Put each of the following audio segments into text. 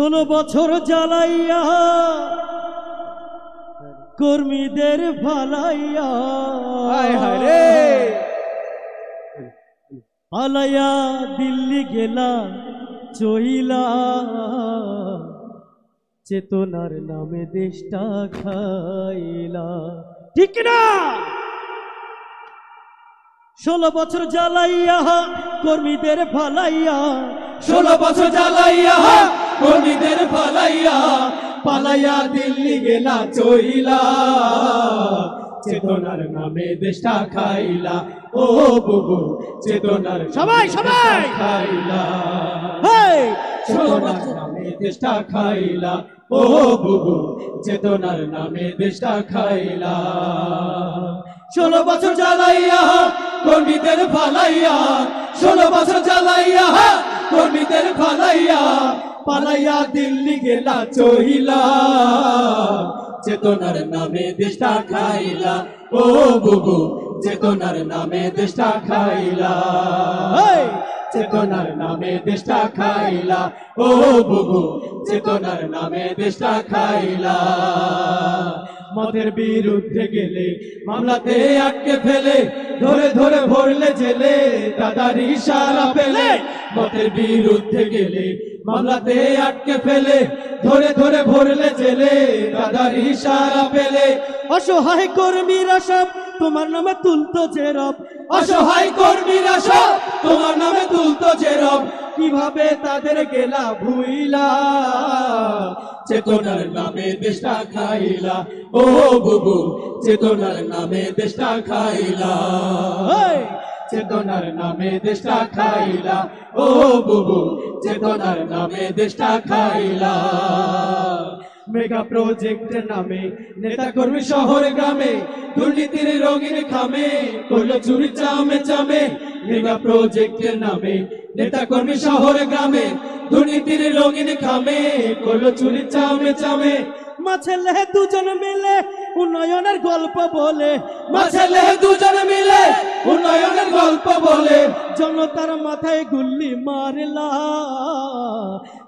16 বছর জ্বালাইয়া কর্মীদের ভালাইয়া পালাইয়া দিল্লি গেলা চইলা চেতনার নামে দেশটা খাইলা। ঠিক না? 16 বছর জ্বালাইয়া কর্মীদের ভালাইয়া, 16 বছর জ্বালাইয়া কর্মীদের ভালাইয়া পালাইয়া দিল্লি গেলা চইলা চেতনার নামে দেশটা খাইলা। ও বুবু চেতনার সবাই সবাই খাইলা, চেতনার নামে দেশটা খাইলা। ও বুবু চেতনার নামে দেশটা খাইলা। 16 বছর জ্বালাইয়া কর্মীদের ভালাইয়া, 16 বছর জ্বালাইয়া কর্মীদের ভালাইয়া পালাইয়া দিল্লি গেলা চইলা চেতনার নামে দেশটা খাইলা। ও বুবু চেতনার নামে দেশটা খাইলা, চেতনার নামে দেশটা খাইলা। ও বুবু চেতনার নামে দেশটা খাইলা। মদের বিরুদ্ধে গেলে মামলাতে আটকে ফেলে, ধরে ধরে ভরলে জেলে দাদার ইশারা পেলে। মদের বিরুদ্ধে গেলে মামলাতে আটকে ফেলে, ধরে ধরে ভরলে জেলে দাদার ইশারা পেলে। অসহায় কর্মীরা সব তোমার নামে তুলতো যে রব, অসহায় কর্মীরা সব তোমার নামে তুলতো যে রব। কিভাবে তাদের গেলা ভুইলা চেতনার নামে দেশটা খাইলা। ও বুবু চেতনার নামে দেশটা খাইলা, চেতনার নামে দেশটা খাইলা। ও বুবু চেতনার নামে দেশটা খাইলা। মেগা প্রজেক্টের নামে নেতা কর্মী শহর গ্রামে দুর্নীতির রঙিন খামে করলো চুরি চামে চামে। মেগা প্রজেক্টের নামে নেতা কর্মী শহর গ্রামে দুর্নীতির রঙিন খামে করলো চুরি চামে চামে। মাছেলে দুজন মিলে উন্নয়নের গল্প বলে, মাছেলে দুজন মিলে উন্নয়নের গল্প বলে জনতার মাথায় গুল্লি মারলা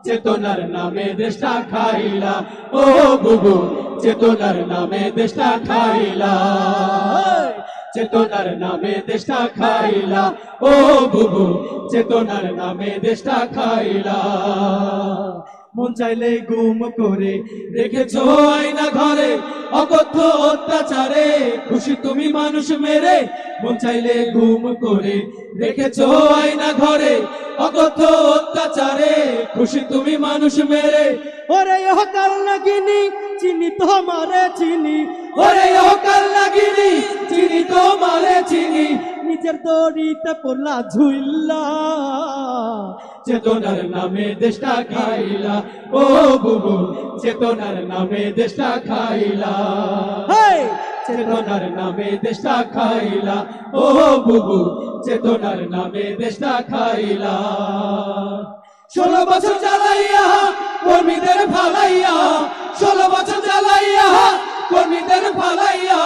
চেতনার নামে দেশটা খাইলা। ও বুবু চেতনার নামে দেশটা খাইলা, চেতনার নামে দেশটা খাইলা। ও বুবু চেতনার নামে দেশটা খাইলা। মন চাইলে গুম করে রেখেছো আয়না ঘরে, অকথ্য অত্যাচারে খুশি তুমি মানুষ মেরে। মন চাইলে গুম করে রেখেছো আয়না ঘরে, অকথ্য অত্যাচারে খুশি তুমি মানুষ মেরে। ওরে কাল নাগিনি চিনি তোমারে চিনি, ওরে কাল নাগিনি চিনি তোমারে চিনি। নিজের দড়িতে পড়লা ঝুইল্লা চেতনার নামে দেশটা খাইলা। ও বুবু চেতনার নামে দেশটা খাইলা, চেতনার নামে দেশটা খাইলা। ও বুবু চেতনার নামে দেশটা খাইলা। 16 বছর জ্বালাইয়া কর্মীদের ভালাইয়া, 16 বছর জ্বালাইয়া কর্মীদের ভালাইয়া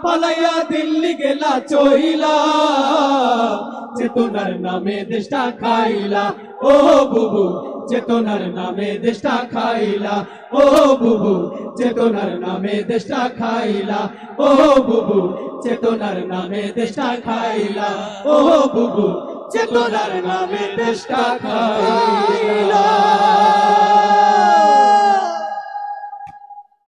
পালাইয়া দিল্লি গেলা চইলা চেতনার নামে দেশটা খাইলা। ও বুবু চেতনার নামে দেশটা খাইলা। ও বুবু চেতনার নামে দেশটা খাইলা। ও বুবু চেতনার নামে দেশটা খাইলা। ও বুবু চেতনার নামে দেশটা খাইলা।